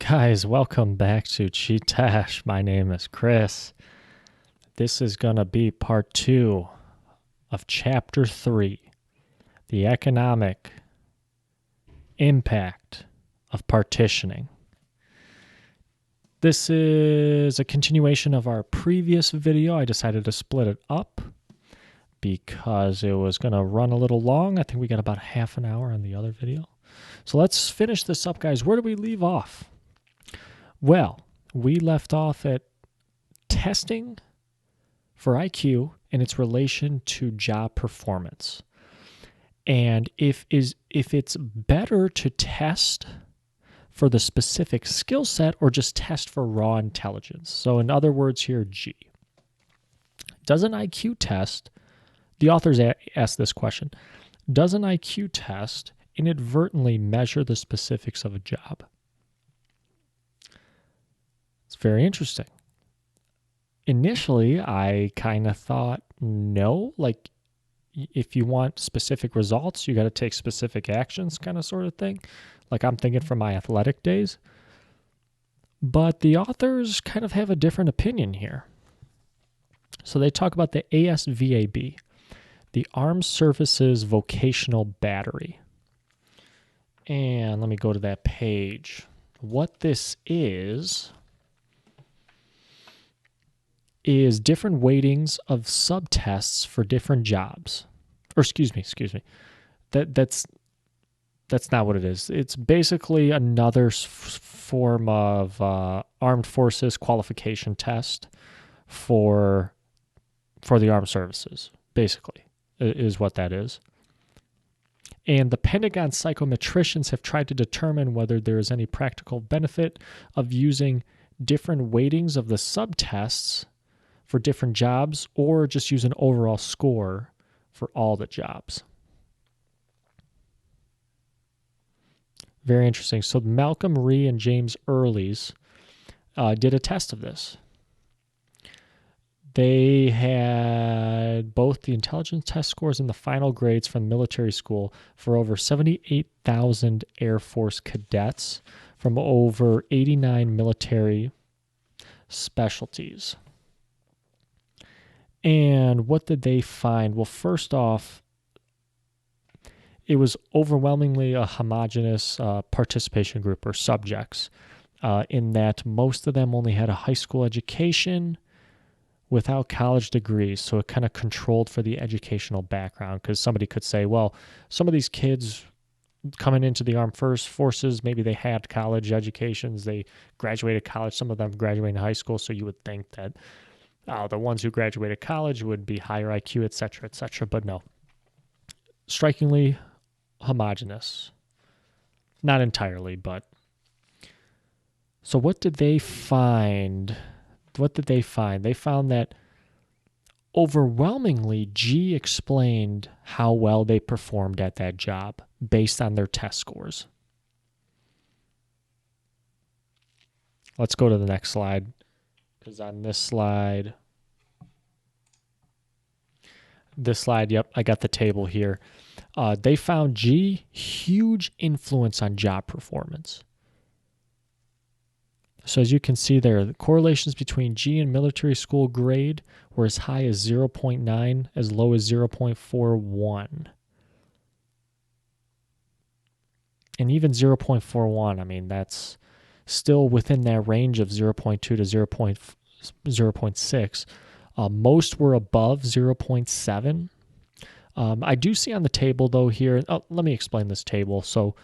Guys, welcome back to Chee-Tash. My name is Chris. This is going to be part 2 of Chapter 3, the economic impact of partitioning. This is a continuation of our previous video. I decided to split it up because it was going to run a little long. I think we got about half an hour on the other video. So let's finish this up, guys. Where do we leave off? Well, we left off at testing for IQ and its relation to job performance. And if it's better to test for the specific skill set or just test for raw intelligence. So in other words here, G. Does an IQ test, the authors asked this question, does an IQ test inadvertently measure the specifics of a job? It's very interesting. Initially, I kind of thought, no, like if you want specific results, you got to take specific actions kind of sort of thing. Like I'm thinking from my athletic days. But the authors kind of have a different opinion here. So they talk about the ASVAB, the Armed Services Vocational Battery. And let me go to that page. What this is different weightings of subtests for different jobs. Or excuse me. That's not what it is. It's basically another form of armed forces qualification test for the armed services, basically, is what that is. And the Pentagon psychometricians have tried to determine whether there is any practical benefit of using different weightings of the subtests for different jobs or just use an overall score for all the jobs. Very interesting. So Malcolm Rhee and James Earleys did a test of this. They had both the intelligence test scores and the final grades from military school for over 78,000 Air Force cadets from over 89 military specialties. And what did they find? Well, first off, it was overwhelmingly a homogeneous participation group or subjects in that most of them only had a high school education without college degrees. So it kind of controlled for the educational background because somebody could say, well, some of these kids coming into the armed forces, maybe they had college educations, they graduated college, some of them graduated high school, so you would think that the ones who graduated college would be higher IQ, et cetera, but no. Strikingly homogeneous. Not entirely, but. So what did they find? They found that overwhelmingly G explained how well they performed at that job based on their test scores. Let's go to the next slide. Because on this slide, yep, I got the table here. They found G, huge influence on job performance. So as you can see there, the correlations between G and military school grade were as high as 0.9, as low as 0.41. And even 0.41, I mean, that's still within that range of 0.2 to 0.6. Most were above 0.7. I do see on the table, though, here, let me explain this table. So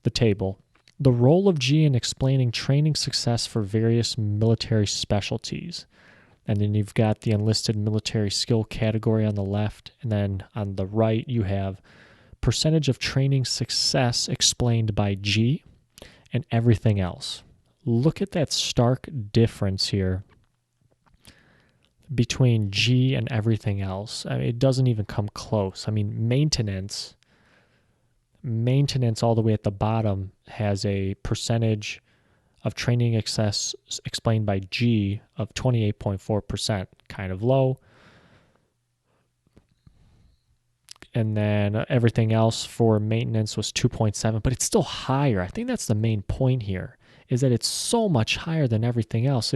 the table, the role of G in explaining training success for various military specialties. And then you've got the enlisted military skill category on the left. And then on the right, you have percentage of training success explained by G and everything else. Look at that stark difference here between G and everything else. I mean, it doesn't even come close. I mean, maintenance all the way at the bottom has a percentage of training success explained by G of 28.4%, kind of low. And then everything else for maintenance was 2.7, but it's still higher. I think that's the main point here, is that it's so much higher than everything else.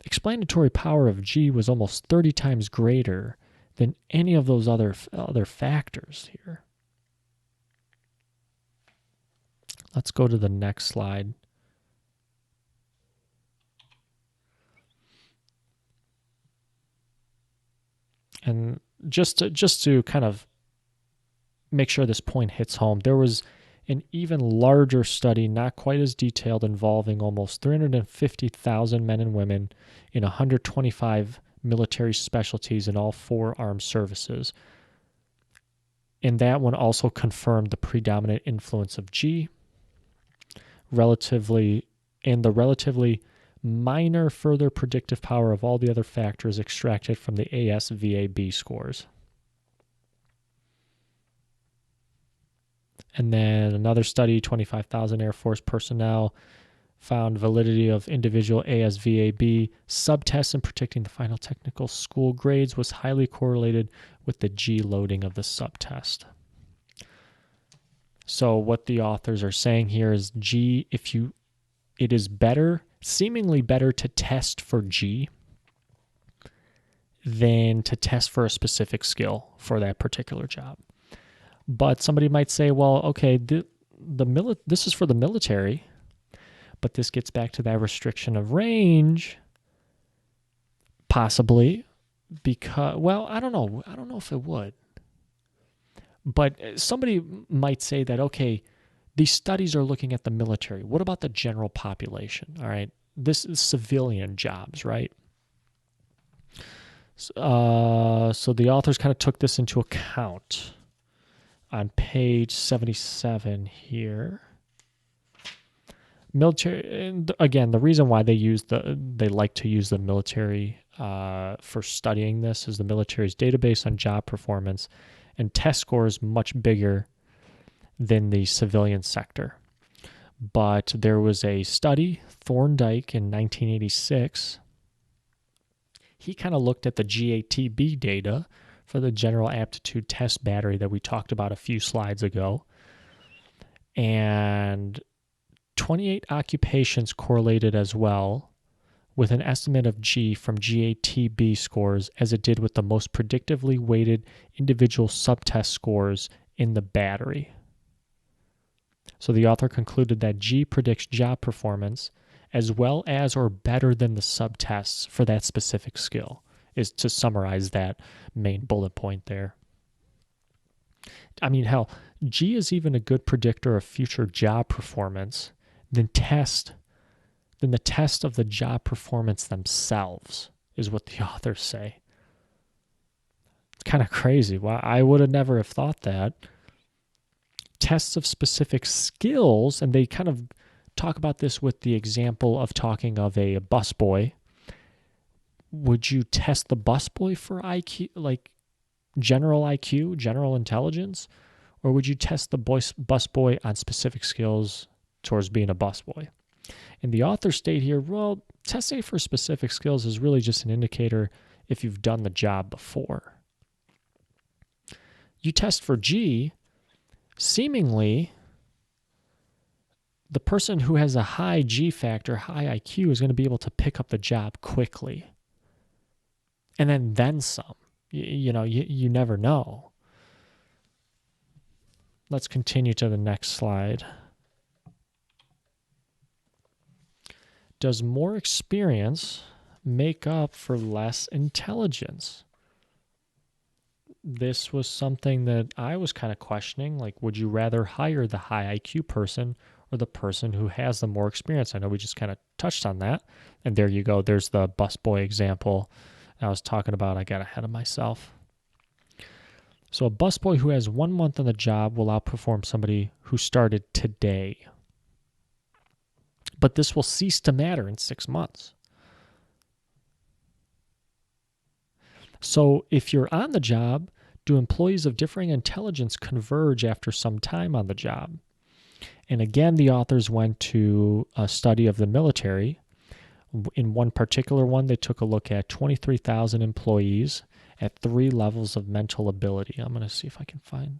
Explanatory power of G was almost 30 times greater than any of those other factors here. Let's go to the next slide. And just to kind of make sure this point hits home, there was an even larger study, not quite as detailed, involving almost 350,000 men and women in 125 military specialties in all 4 armed services. And that one also confirmed the predominant influence of G, the relatively minor further predictive power of all the other factors extracted from the ASVAB scores. And then another study, 25,000 Air Force personnel, found validity of individual ASVAB subtests in predicting the final technical school grades was highly correlated with the G loading of the subtest. So what the authors are saying here is G, it is seemingly better to test for G than to test for a specific skill for that particular job. But somebody might say, well, okay, this is for the military, but this gets back to that restriction of range, possibly, because, well, I don't know if it would. But somebody might say that, okay, these studies are looking at the military. What about the general population? All right, this is civilian jobs, right? So the authors kind of took this into account on page 77 here. Military, and again, the reason why they like to use the military for studying this is the military's database on job performance and test scores much bigger than the civilian sector. But there was a study, Thorndike in 1986. He kind of looked at the GATB data for the general aptitude test battery that we talked about a few slides ago. And 28 occupations correlated as well with an estimate of G from GATB scores as it did with the most predictively weighted individual subtest scores in the battery. So the author concluded that G predicts job performance as well as or better than the subtests for that specific skill, is to summarize that main bullet point there. I mean, hell, G is even a good predictor of future job performance than the test of the job performance themselves, is what the authors say. It's kind of crazy. Well, I would have never have thought that. Tests of specific skills, and they kind of talk about this with the example of talking of a busboy. Would you test the busboy for IQ, like general IQ, general intelligence, or would you test the busboy on specific skills towards being a busboy? And the authors state here, well, testing for specific skills is really just an indicator if you've done the job before. You test for G, seemingly the person who has a high G factor, high IQ, is going to be able to pick up the job quickly. And then some. You never know. Let's continue to the next slide. Does more experience make up for less intelligence? This was something that I was kind of questioning. Like, would you rather hire the high IQ person or the person who has the more experience? I know we just kind of touched on that. And there you go. There's the busboy example I was talking about. I got ahead of myself. So a busboy who has 1 month on the job will outperform somebody who started today. But this will cease to matter in 6 months. So if you're on the job, do employees of differing intelligence converge after some time on the job? And again, the authors went to a study of the military. In one particular one, they took a look at 23,000 employees at 3 levels of mental ability. I'm going to see if I can find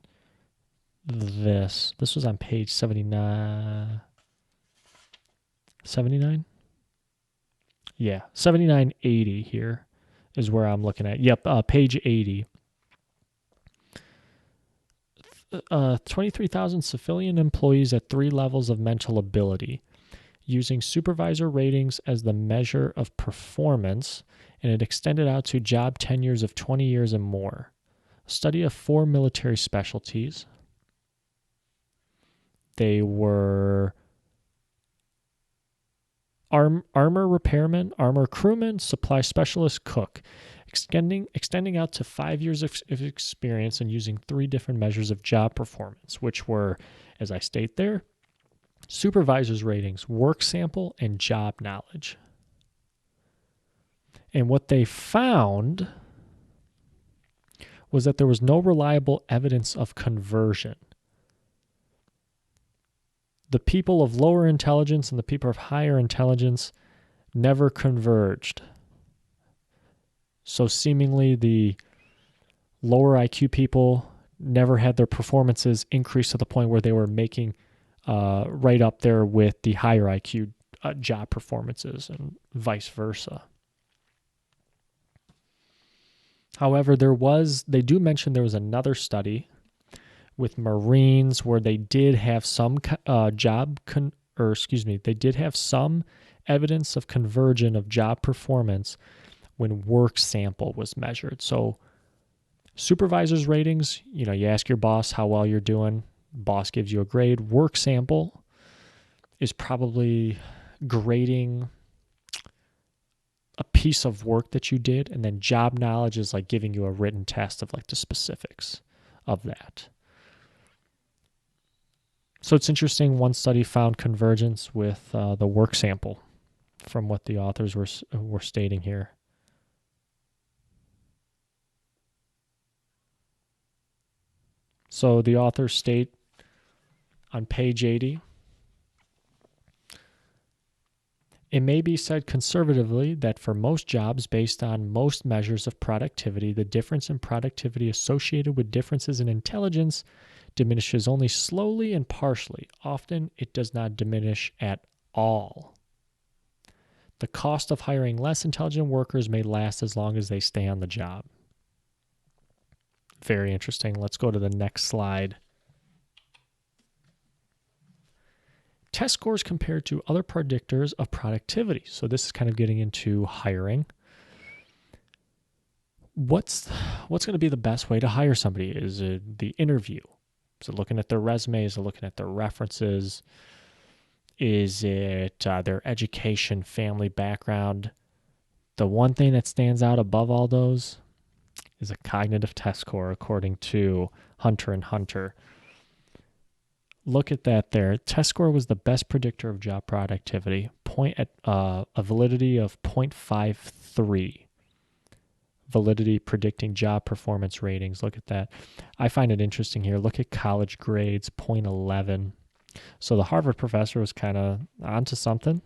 this. This was on page 79. 79? Yeah, 7980 here is where I'm looking at. Yep, page 80. 23,000 civilian employees at 3 levels of mental ability, using supervisor ratings as the measure of performance, and it extended out to job tenures of 20 years and more. A study of 4 military specialties. They were armor repairman, armor crewman, supply specialist, cook, extending out to 5 years of experience and using 3 different measures of job performance, which were, as I state there, supervisor's ratings, work sample, and job knowledge. And what they found was that there was no reliable evidence of conversion. The people of lower intelligence and the people of higher intelligence never converged. So seemingly the lower IQ people never had their performances increase to the point where they were making right up there with the higher IQ job performances and vice versa. However, they do mention there was another study with Marines where they did have some they did have some evidence of conversion of job performance when work sample was measured. So supervisor's ratings, you ask your boss how well you're doing, boss gives you a grade. Work sample is probably grading a piece of work that you did, and then job knowledge is like giving you a written test of like the specifics of that. So it's interesting, one study found convergence with the work sample from what the authors were stating here. So the authors state on page 80, it may be said conservatively that for most jobs based on most measures of productivity, the difference in productivity associated with differences in intelligence diminishes only slowly and partially. Often it does not diminish at all. The cost of hiring less intelligent workers may last as long as they stay on the job. Very interesting. Let's go to the next slide. Test scores compared to other predictors of productivity. So this is kind of getting into hiring. What's going to be the best way to hire somebody? Is it the interview? Is it looking at their resume? Is it looking at their references? Is it their education, family background? The one thing that stands out above all those is a cognitive test score, according to Hunter and Hunter. Look at that there. Test score was the best predictor of job productivity, a validity of 0.53. Validity predicting job performance ratings. Look at that. I find it interesting here. Look at college grades, 0.11. So the Harvard professor was kind of onto something.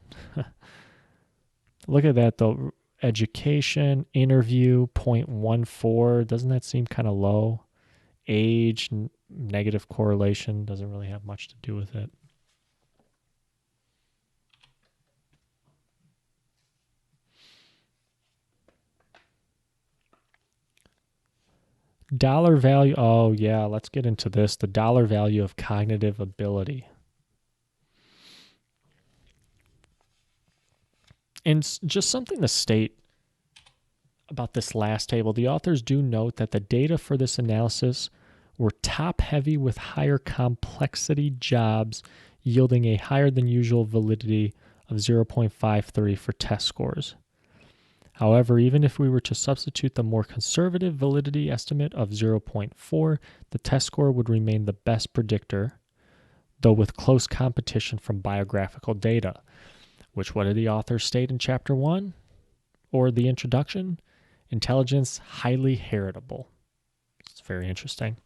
Look at that, though. Education, interview, 0.14. Doesn't that seem kind of low? Age, negative correlation, doesn't really have much to do with it. Dollar value. Oh, yeah, let's get into this. The dollar value of cognitive ability. And just something to state about this last table. The authors do note that the data for this analysis were top-heavy with higher complexity jobs, yielding a higher than usual validity of 0.53 for test scores. However, even if we were to substitute the more conservative validity estimate of 0.4, the test score would remain the best predictor, though with close competition from biographical data, which what did the authors state in Chapter 1 or the introduction? Intelligence highly heritable. It's very interesting.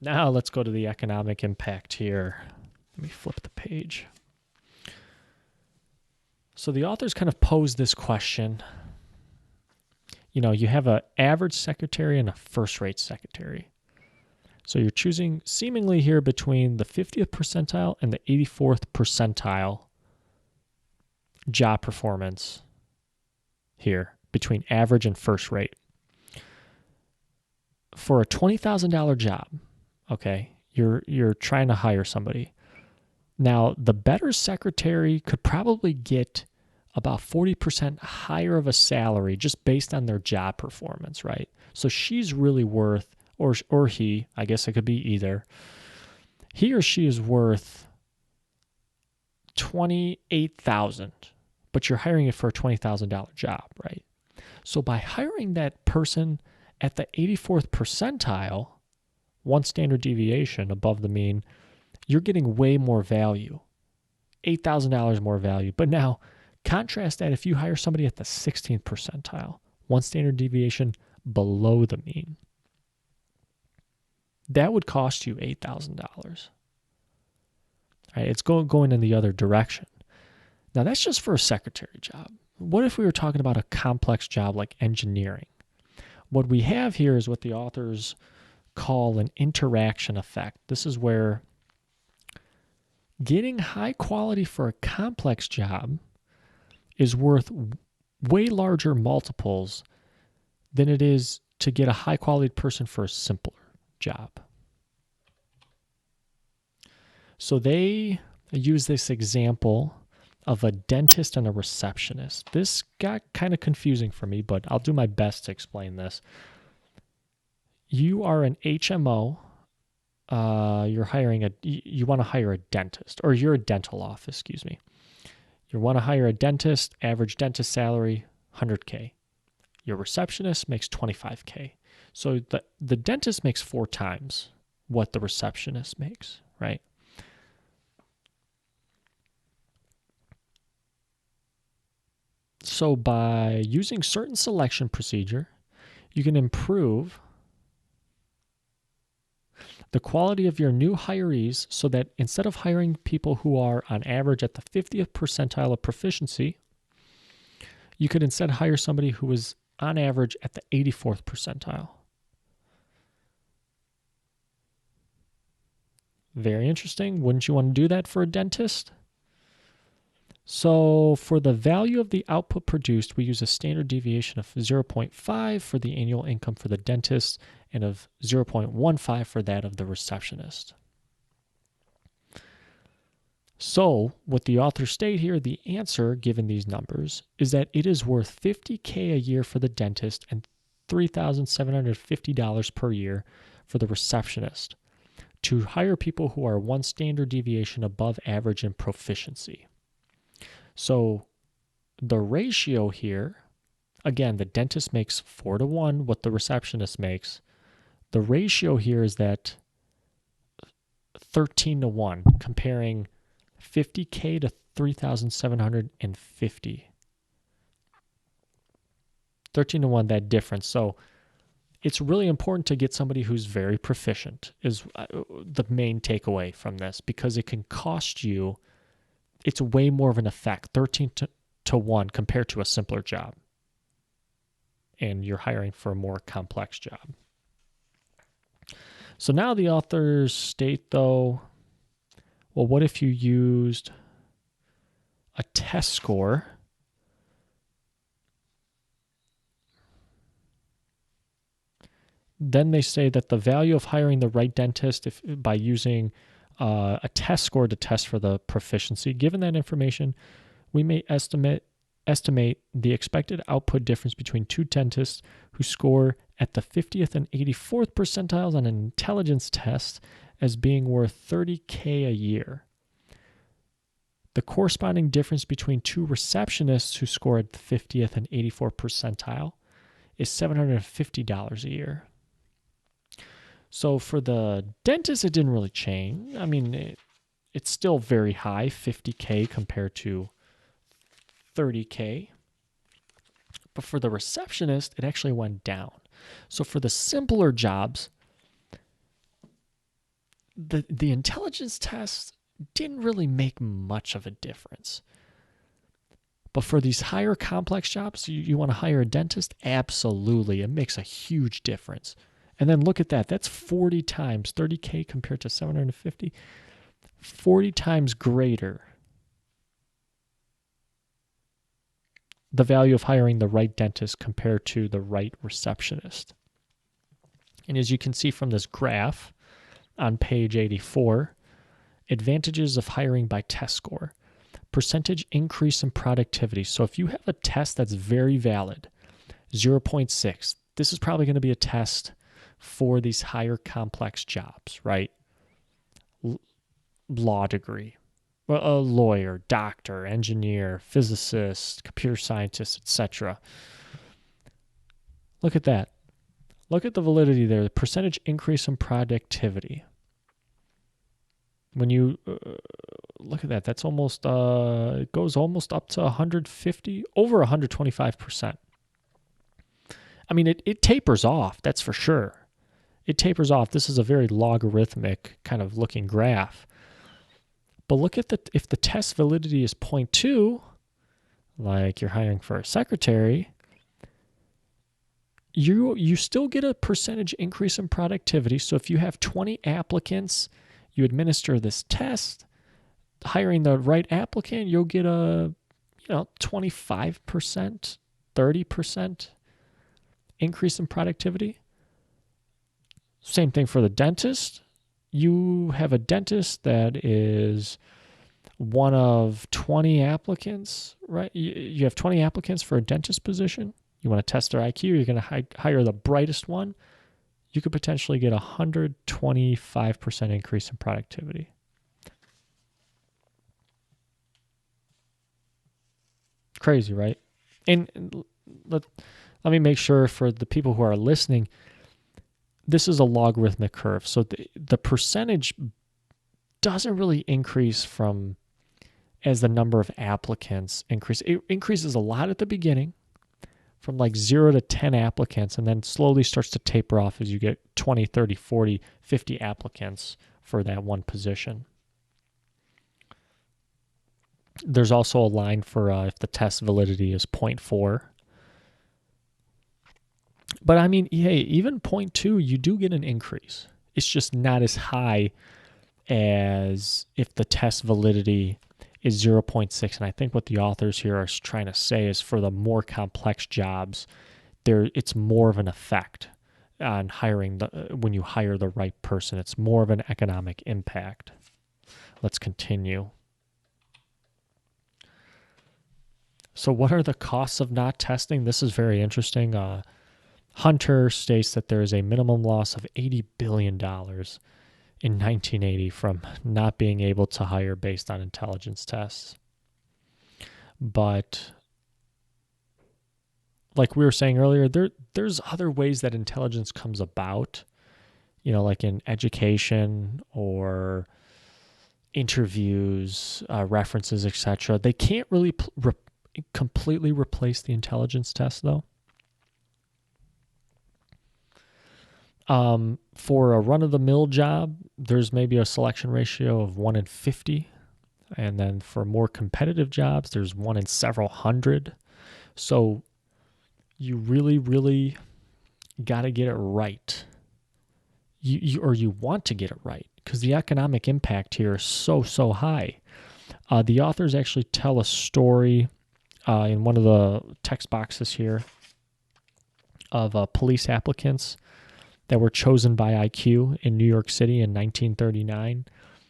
Now let's go to the economic impact here. Let me flip the page. So the authors kind of pose this question. You have an average secretary and a first-rate secretary. So you're choosing seemingly here between the 50th percentile and the 84th percentile job performance here between average and first rate. For a $20,000 job, okay, you're trying to hire somebody. Now, the better secretary could probably get about 40% higher of a salary just based on their job performance, right? So she's really worth, or he, I guess it could be either, he or she is worth $28,000, but you're hiring it for a $20,000 job, right? So by hiring that person at the 84th percentile, one standard deviation above the mean, you're getting way more value, $8,000 more value. But now contrast that if you hire somebody at the 16th percentile, one standard deviation below the mean. That would cost you $8,000. Right? It's going in the other direction. Now that's just for a secretary job. What if we were talking about a complex job like engineering? What we have here is what the authors call an interaction effect. This is where getting high quality for a complex job is worth way larger multiples than it is to get a high quality person for a simpler job. So they use this example of a dentist and a receptionist. This got kind of confusing for me, but I'll do my best to explain this. You are an HMO. You want to hire a dentist, or you're a dental office, excuse me. You want to hire a dentist, average dentist salary, $100K. Your receptionist makes $25K. So the dentist makes 4 times what the receptionist makes, right? So by using certain selection procedure, you can improve the quality of your new hirees so that instead of hiring people who are on average at the 50th percentile of proficiency, you could instead hire somebody who is on average at the 84th percentile. Very interesting. Wouldn't you want to do that for a dentist? So for the value of the output produced, we use a standard deviation of 0.5 for the annual income for the dentist and of 0.15 for that of the receptionist. So what the authors state here, the answer given these numbers, is that it is worth $50K a year for the dentist and $3,750 per year for the receptionist to hire people who are one standard deviation above average in proficiency. So the ratio here, again, the dentist makes 4 to 1 what the receptionist makes. The ratio here is that 13 to 1, comparing $50K to $3,750. 13 to 1, that difference. So it's really important to get somebody who's very proficient is the main takeaway from this, because it can cost you, it's way more of an effect, 13 to 1 compared to a simpler job. And you're hiring for a more complex job. So now the authors state, though, well, what if you used a test score? Then they say that the value of hiring the right dentist by using a test score to test for the proficiency. Given that information, we may estimate the expected output difference between 2 dentists who score at the 50th and 84th percentiles on an intelligence test as being worth $30K a year. The corresponding difference between 2 receptionists who score at the 50th and 84th percentile is $750 a year. So for the dentist, it didn't really change. I mean, it's still very high, 50K compared to 30K. But for the receptionist, it actually went down. So for the simpler jobs, the intelligence test didn't really make much of a difference. But for these higher complex jobs, you want to hire a dentist? Absolutely. It makes a huge difference. And then look at that. That's 40 times, 30K compared to 750, 40 times greater the value of hiring the right dentist compared to the right receptionist. And as you can see from this graph on page 84, advantages of hiring by test score. Percentage increase in productivity. So if you have a test that's very valid, 0.6, this is probably going to be a test for these higher complex jobs, right? Law degree, a lawyer, doctor, engineer, physicist, computer scientist, etc. Look at that. Look at the validity there, the percentage increase in productivity. When you look at that, that's almost, it goes almost up to 150, over 125%. I mean, it tapers off, that's for sure. It tapers off. This is a very logarithmic kind of looking graph. But look at if the test validity is 0.2, like you're hiring for a secretary, you still get a percentage increase in productivity. So if you have 20 applicants, you administer this test, hiring the right applicant, you'll get a 25%, 30% increase in productivity. Same thing for the dentist. You have a dentist that is one of 20 applicants, right? You have 20 applicants for a dentist position. You want to test their IQ. You're going to hire the brightest one. You could potentially get a 125% increase in productivity. Crazy, right? And let me make sure for the people who are listening, this is a logarithmic curve. So the percentage doesn't really increase as the number of applicants increase. It increases a lot at the beginning, from like 0 to 10 applicants, and then slowly starts to taper off as you get 20, 30, 40, 50 applicants for that one position. There's also a line for if the test validity is 0.4. But I mean, hey, even 0.2, you do get an increase. It's just not as high as if the test validity is 0.6. And I think what the authors here are trying to say is for the more complex jobs, it's more of an effect on hiring when you hire the right person. It's more of an economic impact. Let's continue. So what are the costs of not testing? This is very interesting. Hunter states that there is a minimum loss of $80 billion in 1980 from not being able to hire based on intelligence tests. But like we were saying earlier, there's other ways that intelligence comes about, like in education or interviews, references, etc. They can't really completely replace the intelligence test, though. For a run-of-the-mill job, there's maybe a selection ratio of 1 in 50. And then for more competitive jobs, there's 1 in several hundred. So you really, really got to get it right. You want to get it right because the economic impact here is so high. The authors actually tell a story in one of the text boxes here of police applicants that were chosen by IQ in New York City in 1939.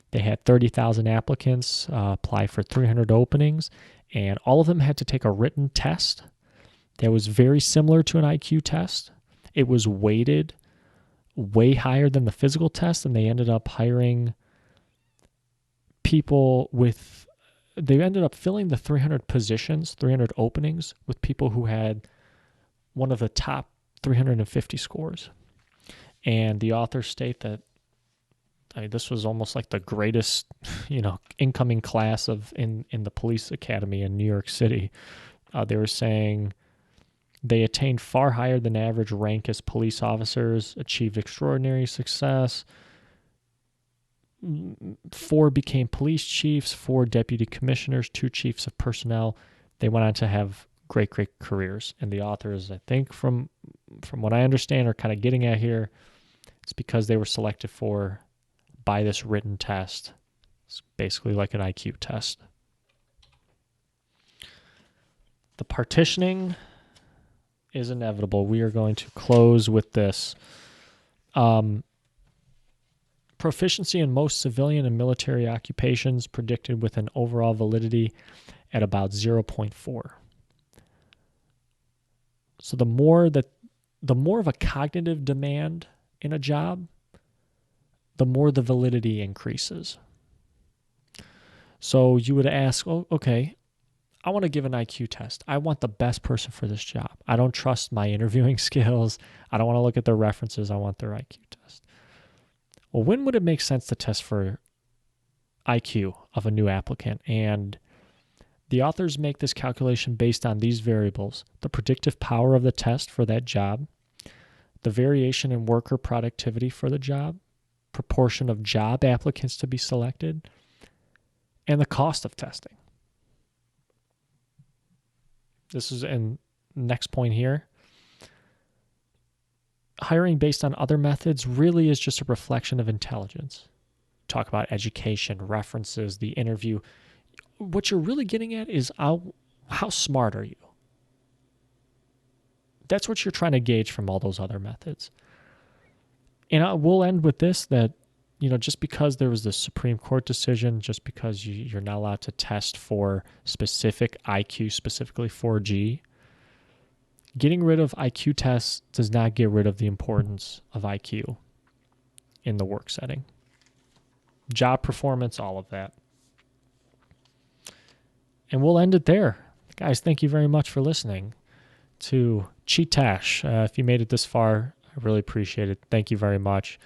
They had 30,000 applicants apply for 300 openings, and all of them had to take a written test that was very similar to an IQ test. It was weighted way higher than the physical test, and they ended up hiring people they ended up filling the 300 positions, 300 openings with people who had one of the top 350 scores. And the authors state that this was almost like the greatest, incoming class in the police academy in New York City. They were saying they attained far higher than average rank as police officers, achieved extraordinary success. 4 became police chiefs, 4 deputy commissioners, 2 chiefs of personnel. They went on to have great careers. And the authors, I think, from what I understand, are kind of getting at here, it's because they were selected by this written test. It's basically like an IQ test. The partitioning is inevitable. We are going to close with this. Proficiency in most civilian and military occupations predicted with an overall validity at about 0.4. So the more of a cognitive demand in a job, the more the validity increases. So you would ask, oh, okay, I want to give an IQ test. I want the best person for this job. I don't trust my interviewing skills. I don't want to look at their references. I want their IQ test. Well, when would it make sense to test for IQ of a new applicant? And the authors make this calculation based on these variables: the predictive power of the test for that job, the variation in worker productivity for the job, proportion of job applicants to be selected, and the cost of testing. This is in next point here. Hiring based on other methods really is just a reflection of intelligence. Talk about education, references, the interview. What you're really getting at is how smart are you? That's what you're trying to gauge from all those other methods. And we'll end with this, that just because there was this Supreme Court decision, just because you're not allowed to test for specific IQ, specifically 4G, getting rid of IQ tests does not get rid of the importance of IQ in the work setting. Job performance, all of that. And we'll end it there. Guys, thank you very much for listening to Chee-Tash. If you made it this far, I really appreciate it. Thank you very much.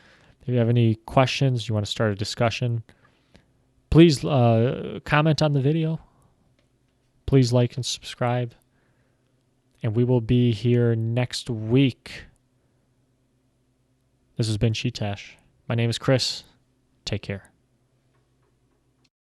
If you have any questions, you want to start a discussion, please comment on the video. Please like and subscribe. And we will be here next week. This has been Chee-Tash. My name is Chris. Take care.